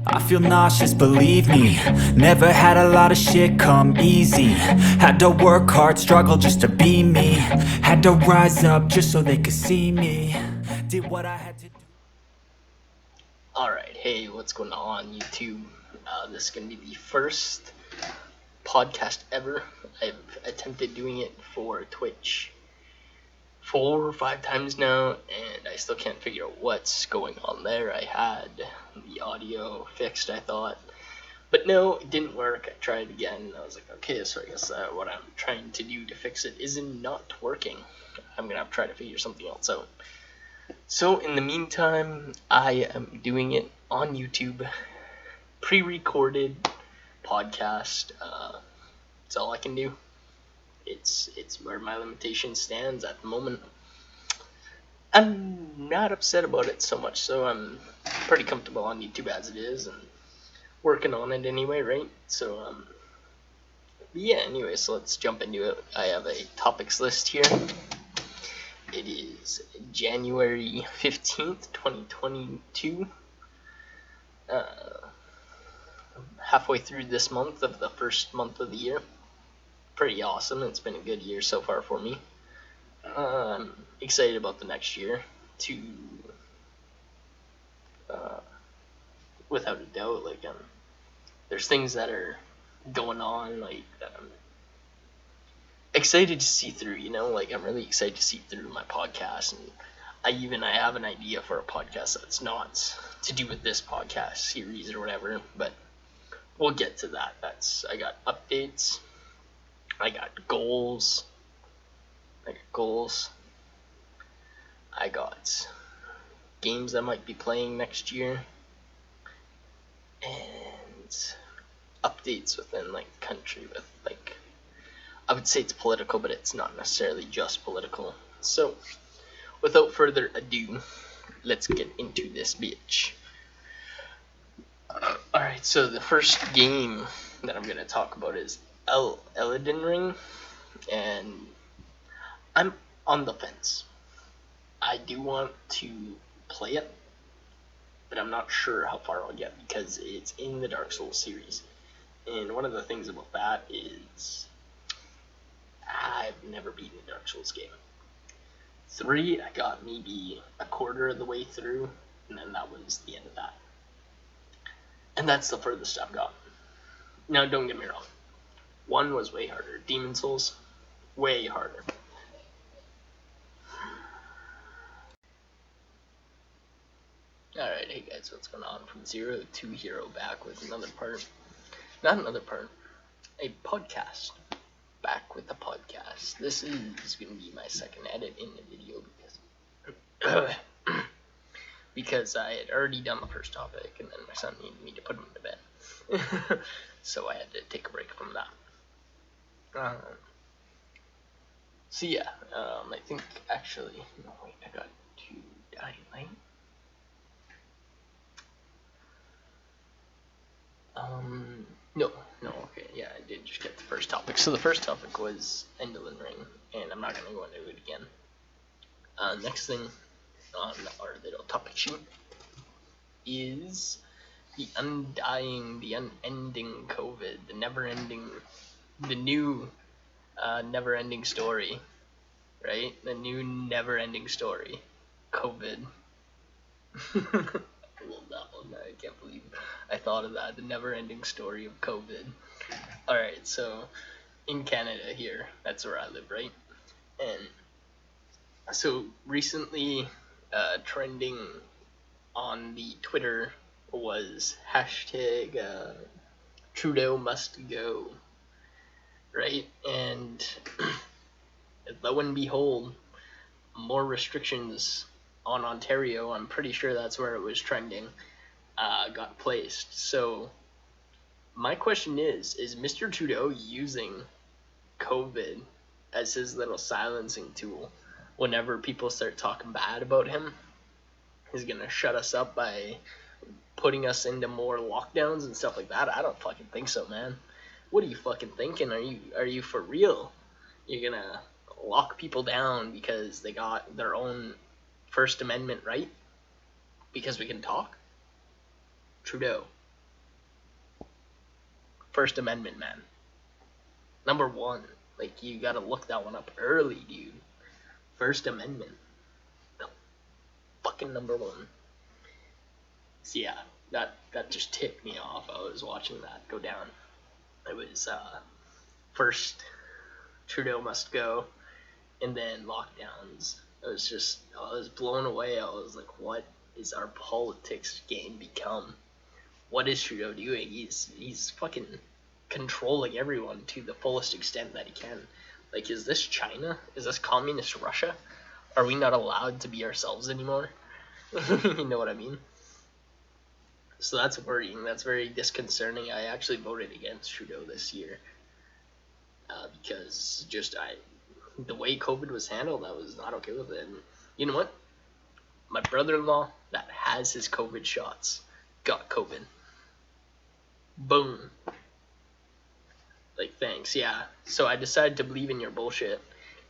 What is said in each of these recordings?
I feel nauseous, believe me. Never had a lot of shit come easy. Had to work hard, struggle just to be me. Had to rise up just so they could see me. Did what I had to do. Alright, hey, what's going on YouTube? This is going to be the first podcast ever. I've attempted doing it for Twitch 4 or 5 times now, and I still can't figure out what's going on there. I had the audio fixed, I thought, but no, it didn't work. I tried again, I was like, okay, so I guess what I'm trying to do to fix it isn't not working. I'm gonna have to try to figure something else out. So in the meantime, I am doing it on YouTube, pre-recorded podcast. It's all I can do. It's where my limitation stands at the moment. I'm not upset about it so much, so I'm pretty comfortable on YouTube as it is, and working on it anyway, right? So, yeah, anyway, so let's jump into it. I have a topics list here. It is January 15th, 2022. Halfway through this month of the first month of the year. Pretty awesome. It's been a good year so far for me. I'm excited about the next year to, without a doubt, there's things that are going on, that I'm excited to see through, I'm really excited to see through my podcast, and I have an idea for a podcast that's not to do with this podcast series or whatever, but we'll get to that. I got updates. I got goals. I got games I might be playing next year. And updates within, the country with, I would say it's political, but it's not necessarily just political. So, without further ado, let's get into this bitch. Alright, so the first game that I'm going to talk about is Elden Ring, and I'm on the fence. I do want to play it, but I'm not sure how far I'll get because it's in the Dark Souls series. And one of the things about that is I've never beaten a Dark Souls game. 3, I got maybe a quarter of the way through, and then that was the end of that. And that's the furthest I've gotten. Now, don't get me wrong. 1 was way harder. Demon Souls, way harder. Alright, hey guys, what's going on? From Zero to Hero, back with another part. Not another part. A podcast. Back with the podcast. This is going to be my second edit in the video because I had already done the first topic, and then my son needed me to put him to bed. So I had to take a break from that. So yeah, I think actually, no wait, I got to Dying Light. No, okay, yeah, I did just get the first topic. So the first topic was Elden Ring, and I'm not going to go into it again. Next thing on our little topic sheet is the unending COVID, the new never-ending story, right? The new never-ending story, COVID. I love that one. I can't believe I thought of that. The never-ending story of COVID. Alright, so in Canada here, that's where I live, right? And so recently, trending on the Twitter was hashtag Trudeau must go, right? And lo and behold, more restrictions on Ontario, I'm pretty sure that's where it was trending, got placed. So my question is Mr. Trudeau using COVID as his little silencing tool whenever people start talking bad about him? He's gonna shut us up by putting us into more lockdowns and stuff like that? I don't fucking think so, man. What are you fucking thinking? Are you for real? You're gonna lock people down because they got their own First Amendment right? Because we can talk? Trudeau, First Amendment, man. Number one. Like, you gotta look that one up early, dude. First Amendment. The fucking number one. So yeah, that just ticked me off. I was watching that go down. It was first Trudeau must go, and then lockdowns. I was blown away. I was like, what is our politics game become? What is Trudeau doing? He's fucking controlling everyone to the fullest extent that he can. Like, is this China? Is this communist Russia? Are we not allowed to be ourselves anymore? You know what I mean? So that's worrying. That's very disconcerting. I actually voted against Trudeau this year because the way COVID was handled, I was not okay with it. And you know what? My brother-in-law that has his COVID shots got COVID. Boom. Like, thanks. Yeah. So I decided to believe in your bullshit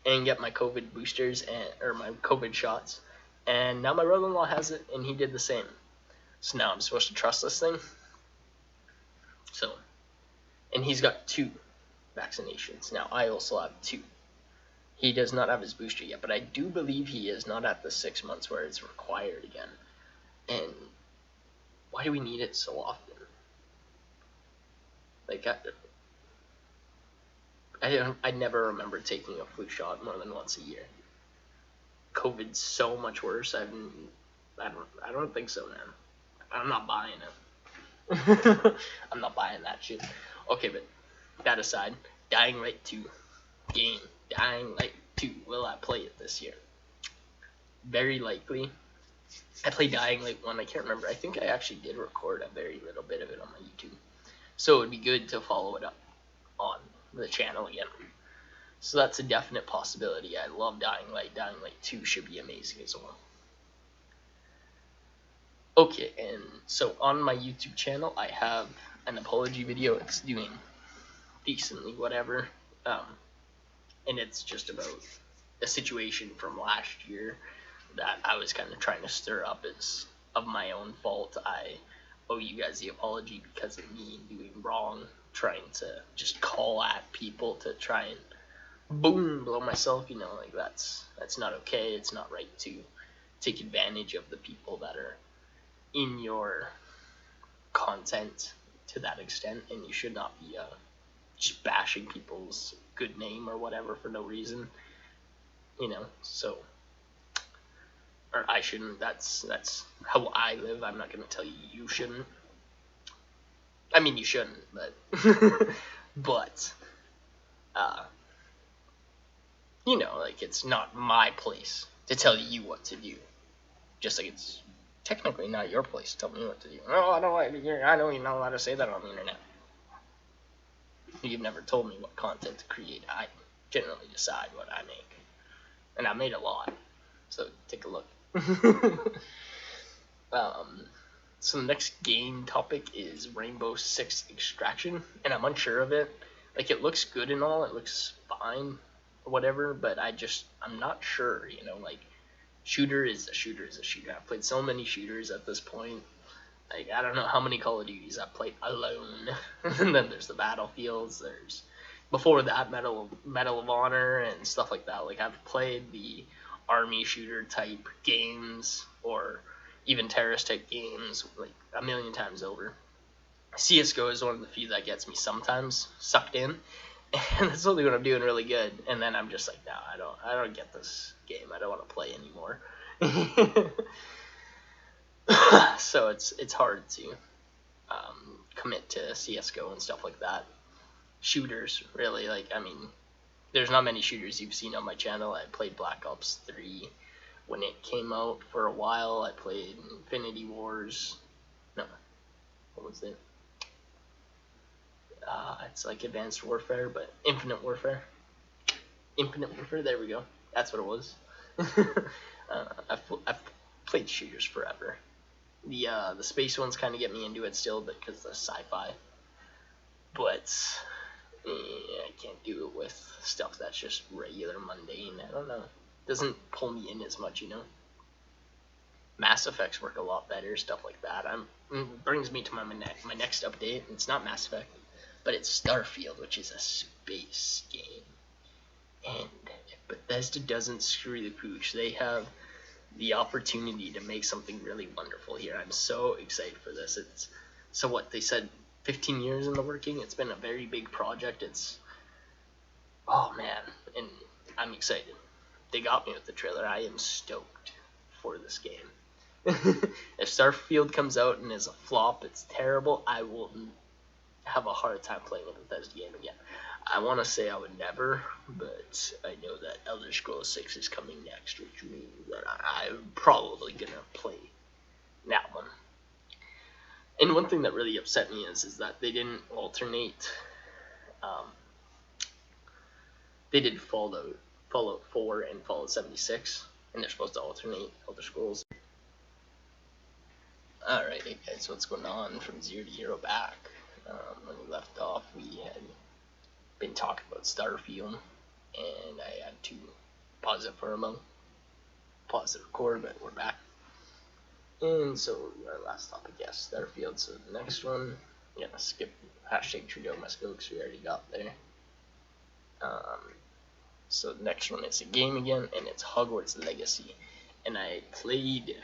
and get my COVID boosters or my COVID shots. And now my brother-in-law has it, and he did the same. So now I'm supposed to trust this thing. So, and he's got 2 vaccinations. Now I also have 2. He does not have his booster yet, but I do believe he is not at the 6 months where it's required again. And why do we need it so often? Like, I never remember taking a flu shot more than once a year. COVID's so much worse. I don't think so, man. I'm not buying it. I'm not buying that shit. Okay, but that aside, Dying Light 2 game. Dying Light 2. Will I play it this year? Very likely. I played Dying Light 1. I can't remember. I think I actually did record a very little bit of it on my YouTube. So it would be good to follow it up on the channel again. So that's a definite possibility. I love Dying Light. Dying Light 2 should be amazing as well. Okay, and so on my YouTube channel, I have an apology video. It's doing decently, whatever. And it's just about a situation from last year that I was kind of trying to stir up as of my own fault. I owe you guys the apology because of me doing wrong, trying to just call at people to try and boom, blow myself, you know, like that's not okay. It's not right to take advantage of the people that are in your content to that extent, and you should not be just bashing people's good name or whatever for no reason, you know. So, or I shouldn't. That's how I live. I'm not gonna tell you you shouldn't. I mean, you shouldn't, but but you know, like, it's not my place to tell you what to do. Just like it's technically not your place to tell me what to do. Oh, I know you're not allowed to say that on the internet. You've never told me what content to create. I generally decide what I make. And I made a lot. So take a look. So the next game topic is Rainbow Six Extraction. And I'm unsure of it. Like, it looks good and all. It looks fine or whatever. But I'm not sure, you know, like, shooter is a shooter. I've played so many shooters at this point. Like, I don't know how many Call of Duties I've played alone. And then there's the Battlefields. There's, before that, Medal of Honor and stuff like that. Like, I've played the army shooter type games or even terrorist type games like a million times over. CSGO is one of the few that gets me sometimes sucked in. And that's only when I'm doing really good. And then I'm just like, no, I don't get this game. I don't want to play anymore. So it's hard to commit to CSGO and stuff like that. Shooters, really, like, I mean, there's not many shooters you've seen on my channel. I played Black Ops 3 when it came out for a while. I played Infinity Wars. No, what was it? It's like Advanced Warfare, but Infinite Warfare. There we go. That's what it was. I've played shooters forever. The space ones kind of get me into it still because the sci-fi. But I can't do it with stuff that's just regular mundane. I don't know. It doesn't pull me in as much, you know. Mass Effects work a lot better, stuff like that. Brings me to my next update. It's not Mass Effect. but it's Starfield, which is a space game. And if Bethesda doesn't screw the pooch, they have the opportunity to make something really wonderful here. I'm so excited for this. So what they said, 15 years in the working. It's been a very big project. Oh man, and I'm excited. They got me with the trailer. I am stoked for this game. If Starfield comes out and is a flop, it's terrible, I will have a hard time playing a Bethesda game again. I want to say I would never, but I know that Elder Scrolls 6 is coming next, which means that I'm probably going to play that one. And one thing that really upset me is that they didn't alternate. They did Fallout 4 and Fallout 76, and they're supposed to alternate Elder Scrolls. Alright, hey guys, what's going on? From Zero to Hero back. When we left off, we had been talking about Starfield, and I had to pause it for a moment. Pause the record, but we're back. And so, our last topic, yes, Starfield. So the next one, yeah, skip hashtag Trudeau must go because we already got there. So the next one is a game again, and it's Hogwarts Legacy. And I played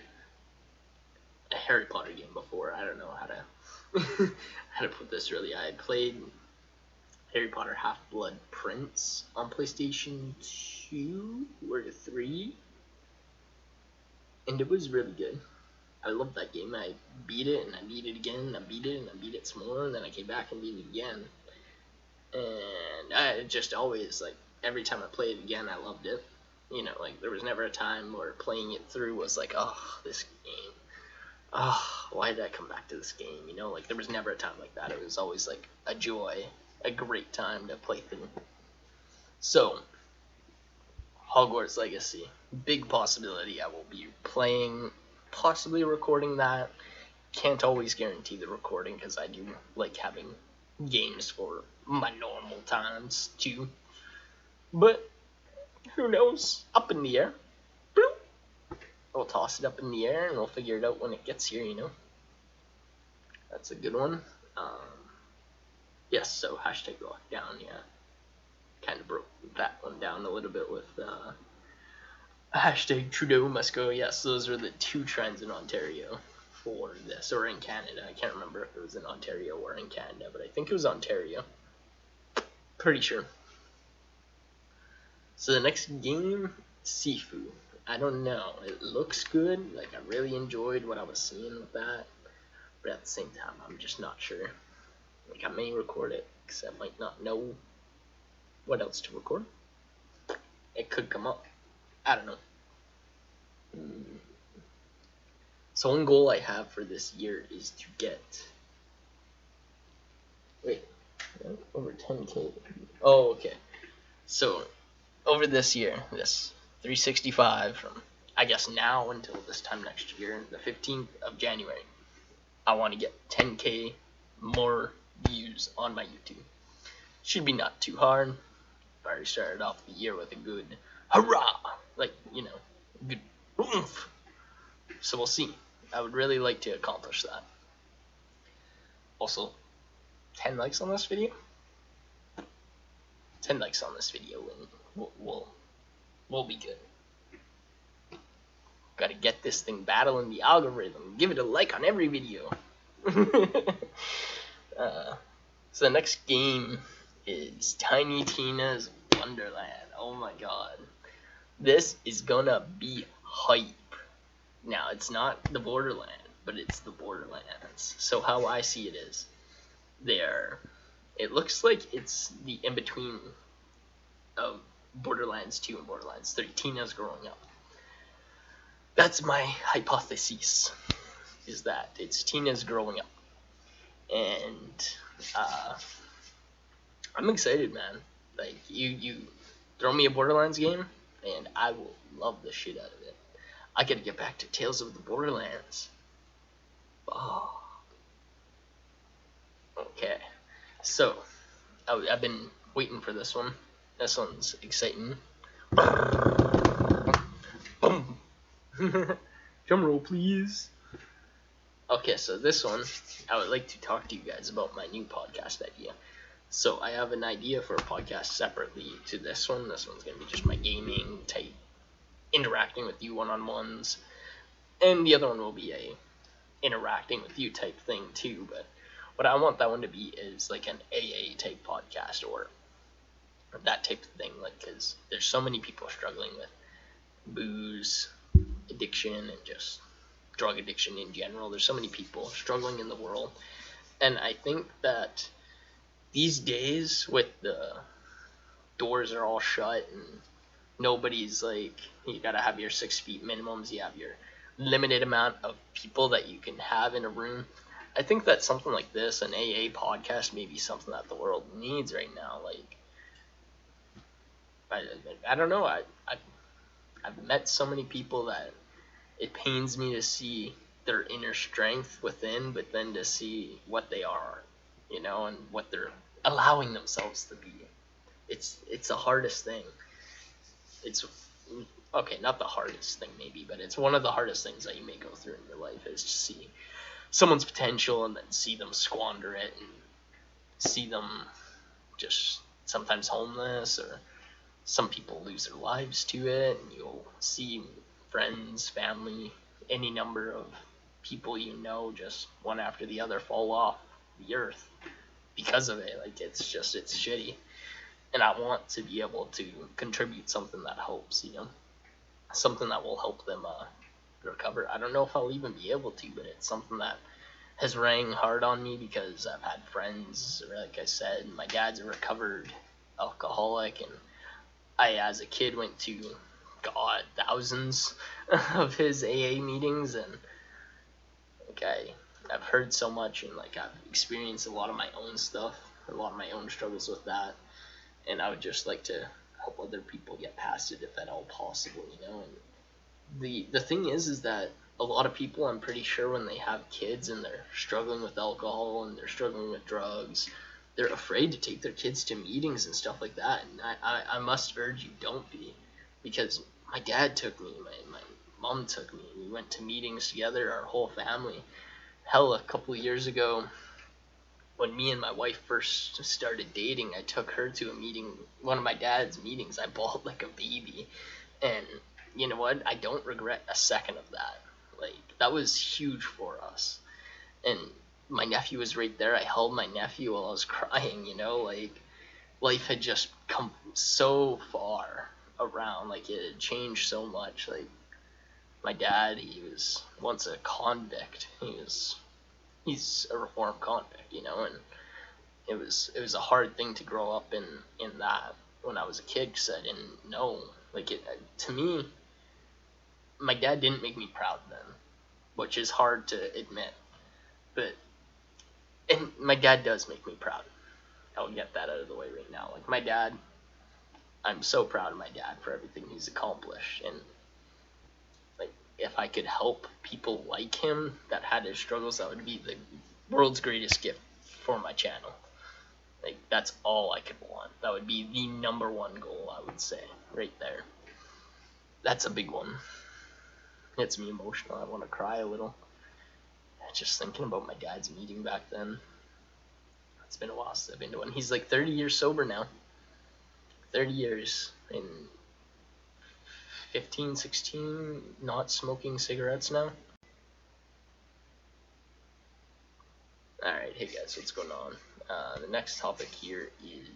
a Harry Potter game before. I don't know how to how to put this really. I played Harry Potter Half-Blood Prince on PlayStation 2 or 3, and it was really good. I loved that game. I beat it, and I beat it again, and I beat it, and I beat it some more, and then I came back and beat it again. And I just always, like, every time I played it again, I loved it. You know, like, there was never a time where playing it through was like, oh, this game. Oh, why did I come back to this game? You know, like, there was never a time like that. It was always, like, a joy, a great time to play through. So, Hogwarts Legacy. Big possibility I will be playing, possibly recording that. Can't always guarantee the recording because I do like having games for my normal times too. But, who knows? Up in the air. Bloop. We'll toss it up in the air and we'll figure it out when it gets here, you know. That's a good one. Yes, so hashtag lockdown, yeah. Kind of broke that one down a little bit with hashtag Trudeau must go. Yes, those are the two trends in Ontario for this, or in Canada. I can't remember if it was in Ontario or in Canada, but I think it was Ontario. Pretty sure. So the next game, Sifu. I don't know. It looks good. Like, I really enjoyed what I was seeing with that. But at the same time, I'm just not sure. Like, I may record it, because I might not know what else to record. It could come up. I don't know. So one goal I have for this year is to get... Wait. Over 10k. Oh, okay. So, over this year, this 365 from, I guess, now until this time next year, the 15th of January, I want to get 10k more views on my YouTube. Should be not too hard. I already started off the year with a good hurrah, like, you know, good oomph. So we'll see. I would really like to accomplish that. Also, 10 likes on this video. 10 likes on this video and we'll be good. Gotta get this thing battling the algorithm. Give it a like on every video. So the next game is Tiny Tina's Wonderland. Oh my god. This is gonna be hype. Now, it's not the Borderland, but it's the Borderlands. So how I see it is, it looks like it's the in-between of Borderlands 2 and Borderlands 3. Tina's growing up. That's my hypothesis, is that it's Tina's growing up. And I'm excited, man. Like, you throw me a Borderlands game, and I will love the shit out of it. I gotta get back to Tales of the Borderlands. Oh. Okay. So, I've been waiting for this one. This one's exciting. Boom. Drum roll, please. Okay, so this one, I would like to talk to you guys about my new podcast idea. So I have an idea for a podcast separately to this one. This one's going to be just my gaming type, interacting with you one-on-ones. And the other one will be a interacting with you type thing too. But what I want that one to be is like an AA type podcast or that type of thing. Like, because there's so many people struggling with booze addiction and just drug addiction in general. There's so many people struggling in the world. And I think that these days, with the doors are all shut and nobody's like, you gotta have your 6 feet minimums, you have your limited amount of people that you can have in a room. I think that something like this, an AA podcast, may be something that the world needs right now. Like, I don't know. I've met so many people that it pains me to see their inner strength within, but then to see what they are, and what they're allowing themselves to be. It's the hardest thing. It's okay, not the hardest thing maybe, but it's one of the hardest things that you may go through in your life, is to see someone's potential and then see them squander it and see them just sometimes homeless, or some people lose their lives to it, and you'll see friends, family, any number of people just one after the other fall off the earth because of it. Like, it's shitty. And I want to be able to contribute something that helps, something that will help them recover. I don't know if I'll even be able to, but it's something that has rang hard on me because I've had friends, like I said, my dad's a recovered alcoholic, and I, as a kid, went to, thousands of his AA meetings, and I've heard so much, and I've experienced a lot of my own stuff, a lot of my own struggles with that, and I would just like to help other people get past it if at all possible, And the thing is that a lot of people, I'm pretty sure, when they have kids and they're struggling with alcohol and they're struggling with drugs, they're afraid to take their kids to meetings and stuff like that. And I must urge you, don't be, because my dad took me, my mom took me, we went to meetings together, our whole family. Hell, a couple of years ago, when me and my wife first started dating, I took her to a meeting, one of my dad's meetings. I bawled like a baby, and you know what? I don't regret a second of that. That was huge for us. And my nephew was right there. I held my nephew while I was crying, life had just come so far around. It had changed so much. My dad, he was once a convict. He's a reformed convict, and it was a hard thing to grow up in that when I was a kid, because I didn't know. To me, my dad didn't make me proud then, which is hard to admit. And my dad does make me proud. I'll get that out of the way right now. My dad, I'm so proud of my dad for everything he's accomplished. And if I could help people like him that had his struggles, that would be the world's greatest gift for my channel. That's all I could want. That would be the number one goal, I would say, right there. That's a big one. It's me emotional. I want to cry a little. Just thinking about my dad's meeting back then. It's been a while since I've been to one. He's 30 years sober now. 30 years and 15, 16 not smoking cigarettes now. Alright, hey guys, what's going on? The next topic here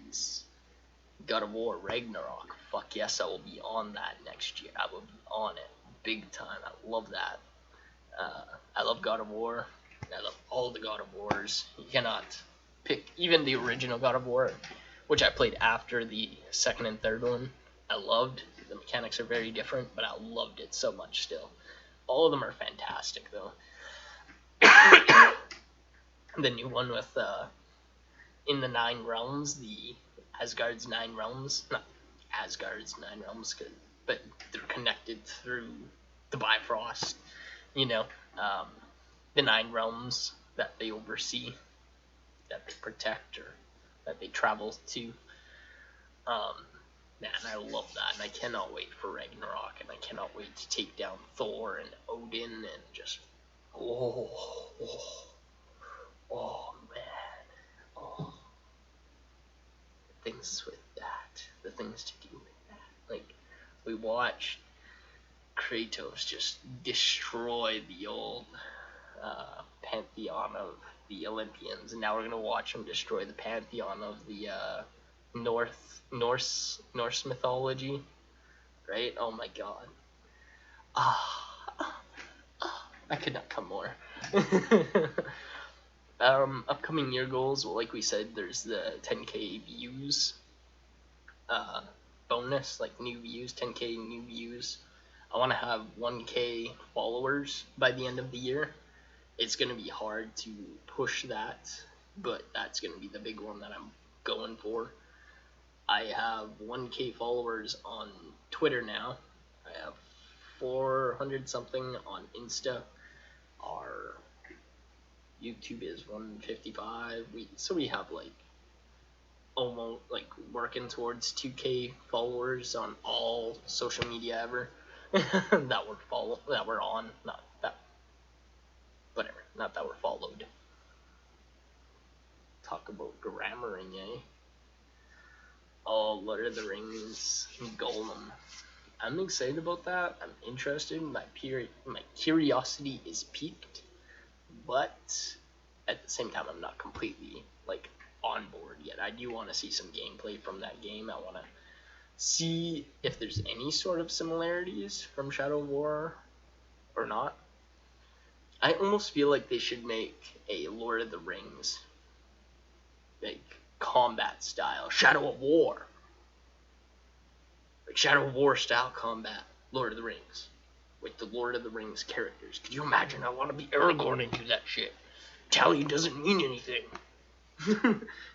is God of War Ragnarok. Fuck yes, I will be on that next year. I will be on it big time. I love that. I love God of War. I love all the God of Wars. You cannot pick even the original God of War, which I played after the second and third one. I loved. The mechanics are very different, but I loved it so much still. All of them are fantastic, though. The new one with in the 9 realms, the Asgard's 9 realms. Not Asgard's 9 realms, but they're connected through the Bifrost. The 9 realms that they oversee, that they protect, or that they travel to. Man, I love that, and I cannot wait for Ragnarok, and I cannot wait to take down Thor and Odin, and just, oh man, oh. things with that. The things to do with that. Like, we watched Kratos just destroy the old pantheon of the Olympians, and now we're gonna watch him destroy the pantheon of the Norse mythology, right? Oh my god. I could not come more. Upcoming year goals, well, like we said, there's the 10k views bonus, like new views, 10k new views. I want to have 1k followers by the end of the year. It's going to be hard to push that, but that's going to be the big one that I'm going for. I have 1k followers on Twitter now. I have 400 something on Insta. Our YouTube is 155. We have like almost like working towards 2k followers on all social media ever that we're on, not that we're followed. Talk about grammaring, eh? Oh, Lord of the Rings, Golem. I'm excited about that. I'm interested. My curiosity is piqued, but at the same time, I'm not completely like on board yet. I do want to see some gameplay from that game. I want to see if there's any sort of similarities from Shadow of War or not. I almost feel like they should make a Lord of the Rings like combat style Shadow of War, like Shadow of War style combat Lord of the Rings with the Lord of the Rings characters. Could you imagine? I want to be Aragorn and do that shit. Talion doesn't mean anything.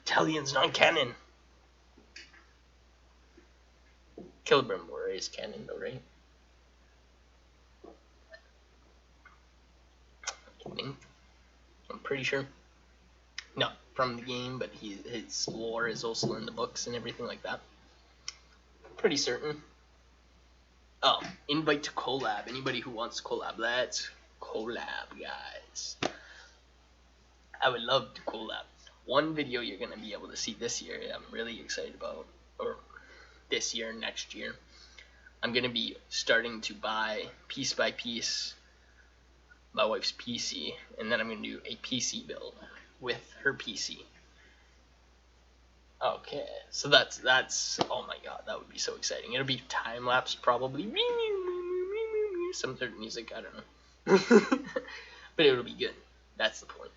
Talion's non-canon. Celebrimbor is canon though, right? I think. I'm pretty sure. Not from the game, but his lore is also in the books and everything like that. Pretty certain. Oh, invite to collab. Anybody who wants to collab, let's collab, guys. I would love to collab. One video you're going to be able to see this year I'm really excited about, or this year, next year, I'm going to be starting to buy piece by piece my wife's PC, and then I'm going to do a PC build with her PC. Okay, so that's oh my god, that would be so exciting. It'll be time-lapse probably. Some certain music, I don't know. But it'll be good. That's the point.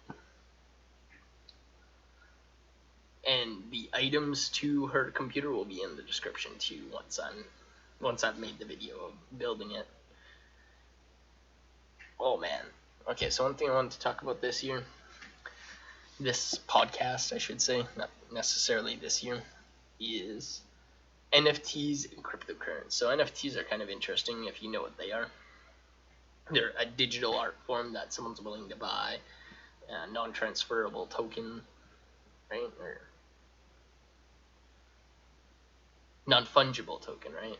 And the items to her computer will be in the description too once I've made the video of building it. Oh man. Okay, so one thing I wanted to talk about this podcast, I should say, not necessarily this year, is NFTs and cryptocurrency. So NFTs are kind of interesting if you know what they are. They're a digital art form that someone's willing to buy, a non-transferable token, right? Or non-fungible token, right?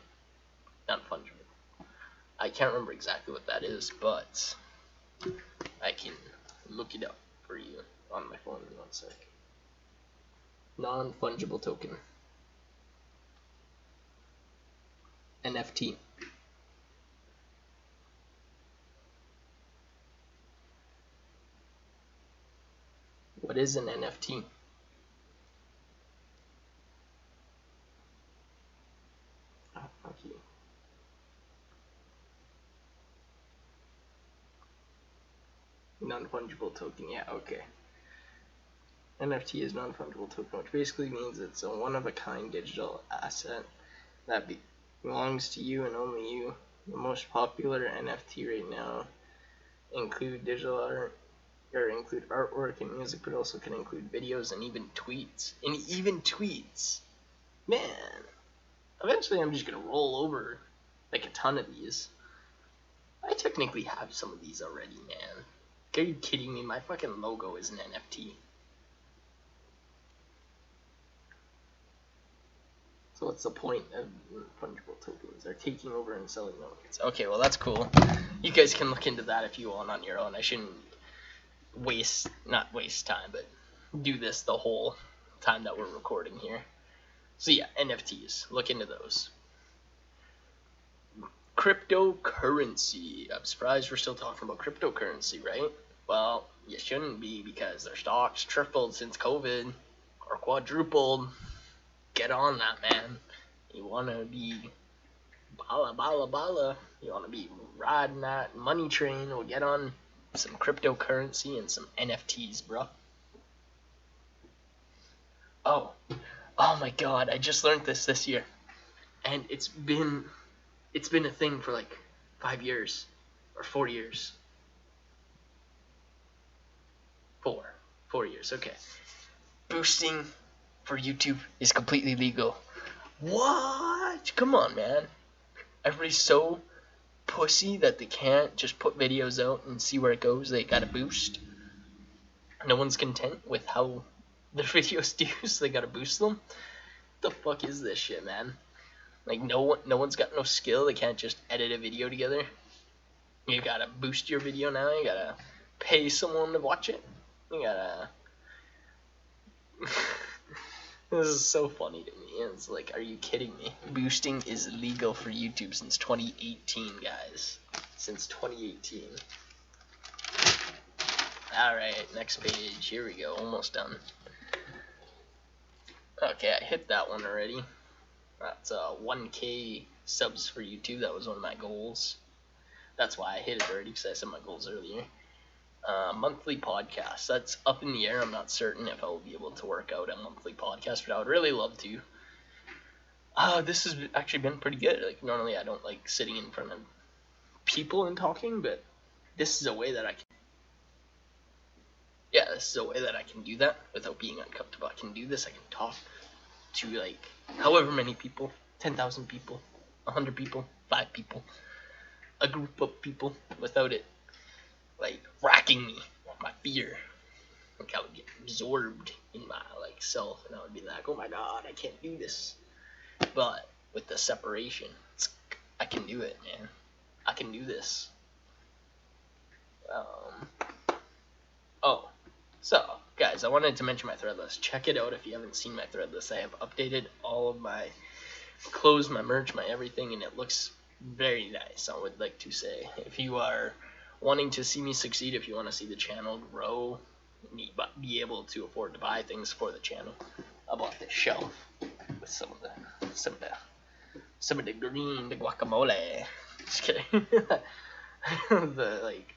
Non-fungible. I can't remember exactly what that is, but I can look it up for you on my phone in 1 sec. Non-fungible token. NFT. What is an NFT? Okay. Non-fungible token, yeah, okay. NFT is non-fungible token, which basically means it's a one-of-a-kind digital asset that belongs to you and only you. The most popular NFT right now include digital art, or include artwork and music, but also can include videos and even tweets. Man, eventually I'm just gonna roll over like a ton of these. I technically have some of these already, man. Are you kidding me? My fucking logo is an NFT. So what's the point of fungible tokens? They're taking over and selling tokens. Okay, well that's cool. You guys can look into that if you want on your own. I shouldn't not waste time, but do this the whole time that we're recording here. So yeah, NFTs. Look into those. Cryptocurrency. I'm surprised we're still talking about cryptocurrency, right? Well, you shouldn't be, because their stocks tripled since COVID, or quadrupled. Get on that, man. You want to be bala bala bala. You want to be riding that money train, or get on some cryptocurrency and some NFTs, bro. Oh, oh my God! I just learned this year, and it's been a thing for like 5 years or 4 years. 4 years. Okay. Boosting for YouTube is completely legal. What? Come on, man. Everybody's so pussy that they can't just put videos out and see where it goes. They gotta boost. No one's content with how their videos do, so they gotta boost them. What the fuck is this shit, man? Like, no one's got no skill. They can't just edit a video together. You gotta boost your video now. You gotta pay someone to watch it. You gotta. This is so funny to me. It's like, are you kidding me? Boosting is legal for YouTube since 2018, guys. Since 2018. Alright, next page. Here we go. Almost done. Okay, I hit that one already. That's 1K subs for YouTube. That was one of my goals. That's why I hit it already, because I set my goals earlier. Monthly podcast. That's up in the air. I'm not certain if I will be able to work out a monthly podcast, but I would really love to. This has actually been pretty good. Like, normally I don't like sitting in front of people and talking, but this is a way that I can. Yeah, this is a way that I can do that without being uncomfortable. I can do this. I can talk to like however many people, 10,000 people, 100 people, 5 people, a group of people, without it like racking me with my fear. Like, I would get absorbed in my like self, and I would be like, oh my God, I can't do this. But with the separation, I can do it, man. I can do this. Oh, so guys, I wanted to mention my thread list. Check it out if you haven't seen my thread list. I have updated all of my clothes, my merch, my everything, and it looks very nice. I would like to say, if you are wanting to see me succeed, if you want to see the channel grow, be able to afford to buy things for the channel, I bought this shelf with some of the green, the guacamole. Just kidding. The like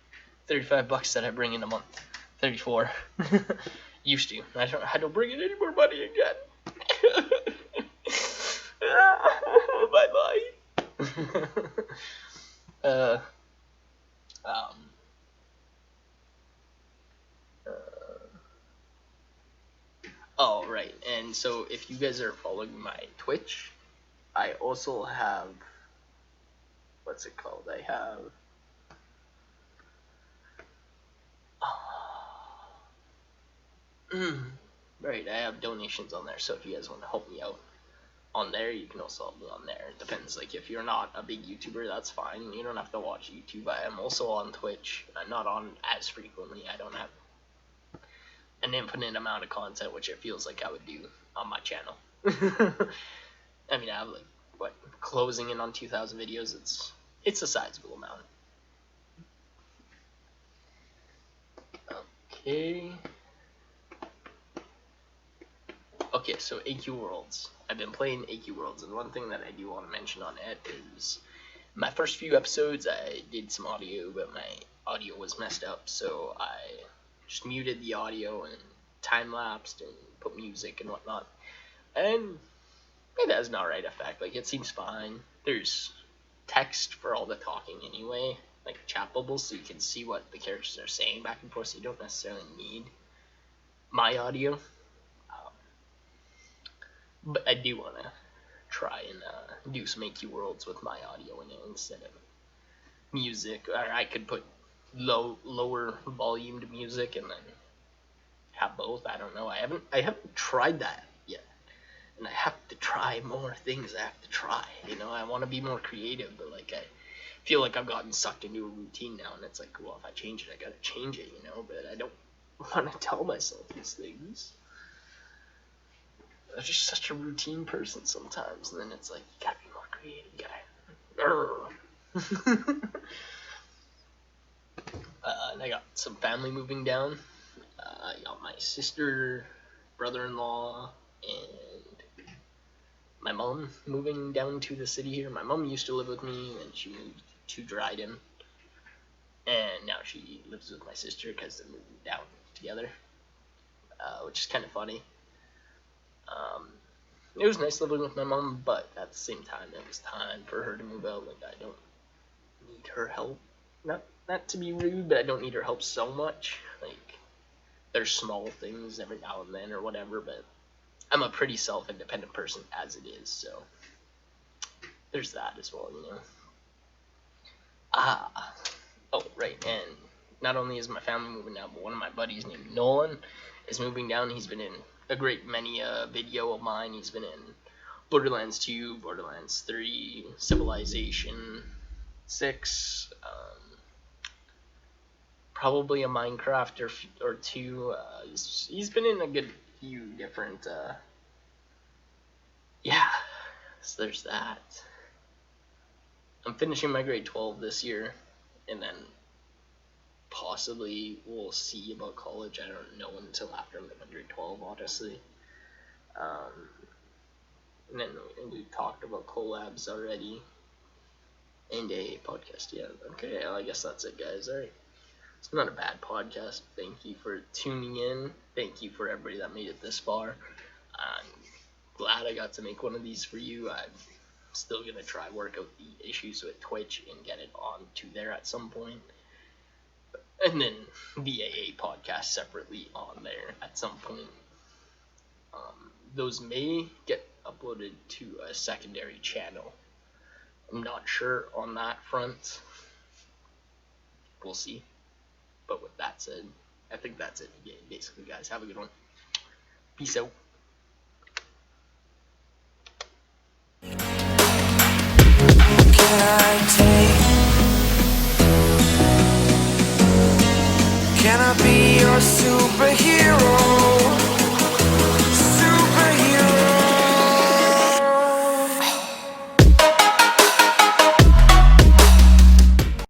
$35 that I bring in a month. 34. Used to. I don't bring in any more money again. Bye bye. Oh, right. And so if you guys are following my Twitch, I also have, what's it called? I have, right, I have donations on there. So if you guys want to help me out on there, you can also help me on there. It depends. Like, if you're not a big YouTuber, that's fine. You don't have to watch YouTube. I am also on Twitch. I'm not on as frequently. I don't have an infinite amount of content, which it feels like I would do on my channel. I mean, I have like closing in on 2,000 videos. It's a sizable amount. Okay, so AQ Worlds. I've been playing AQ Worlds, and one thing that I do want to mention on it is my first few episodes I did some audio, but my audio was messed up, so I just muted the audio and time-lapsed and put music and whatnot. And it has an alright effect. Like, it seems fine. There's text for all the talking anyway, like chat bubbles, so you can see what the characters are saying back and forth, so you don't necessarily need my audio. But I do want to try and do some AQ Worlds with my audio in it instead of music. Or I could put lower volumed music and then have both. I don't know. I haven't tried that yet, and I have to try more things. I have to try. You know, I want to be more creative, but like I feel like I've gotten sucked into a routine now, and it's like, well, if I change it, I gotta change it. You know, but I don't want to tell myself these things. I'm just such a routine person sometimes, and then it's like, you gotta be more creative, you gotta... And I got some family moving down. I got my sister, brother-in-law, and my mom moving down to the city here. My mom used to live with me, and she moved to Dryden. And now she lives with my sister because they're moving down together, which is kind of funny. It was nice living with my mom, but at the same time, it was time for her to move out. Like, I don't need her help. Not to be rude, but I don't need her help so much. Like, there's small things every now and then or whatever, but I'm a pretty self-independent person as it is, so there's that as well, you know. Oh, right, and not only is my family moving out, but one of my buddies named Nolan is moving down. He's been in a great many video of mine. He's been in Borderlands 2, Borderlands 3, Civilization 6, probably a Minecraft or two. He's been in a good few different, yeah, so there's that. I'm finishing my grade 12 this year, and then possibly we'll see about college. I don't know until after I'm in grade 12, honestly. And then we talked about collabs already, and a podcast. Yeah, okay, well, I guess that's it, guys. All right. It's not a bad podcast. Thank you for tuning in. Thank you for everybody that made it this far. I'm glad I got to make one of these for you. I'm still going to try work out the issues with Twitch and get it on to there at some point. And then the AA podcast separately on there at some point. Those may get uploaded to a secondary channel. I'm not sure on that front. We'll see. But with that said, I think that's it. Yeah, basically, guys, have a good one. Peace out.